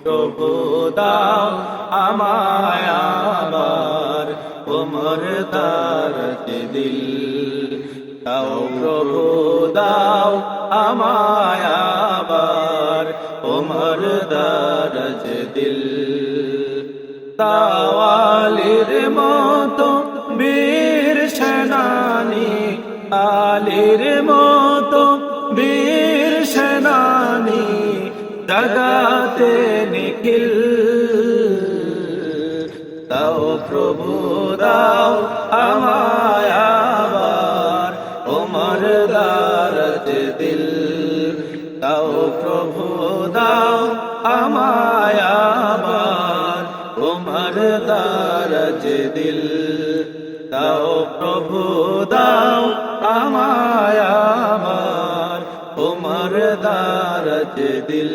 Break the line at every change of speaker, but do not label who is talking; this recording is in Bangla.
প্রভু দাও আমায় আবার ওমর দারজ দিল দাও প্রভু দাও আমায় আবার ওমর দারজ দিল তাওয়ালির মতো বীর সেনানী আলীর মতো বীর সেনানী জাগাতে নিখিল দাও প্রভু দাও আমায় আবার ওমর দারজ দিল দাও প্রভু দাও আমায় আবার ওমর দারজ দিল দাও প্রভু দাও আমায় আবার ওমর দারজ দিল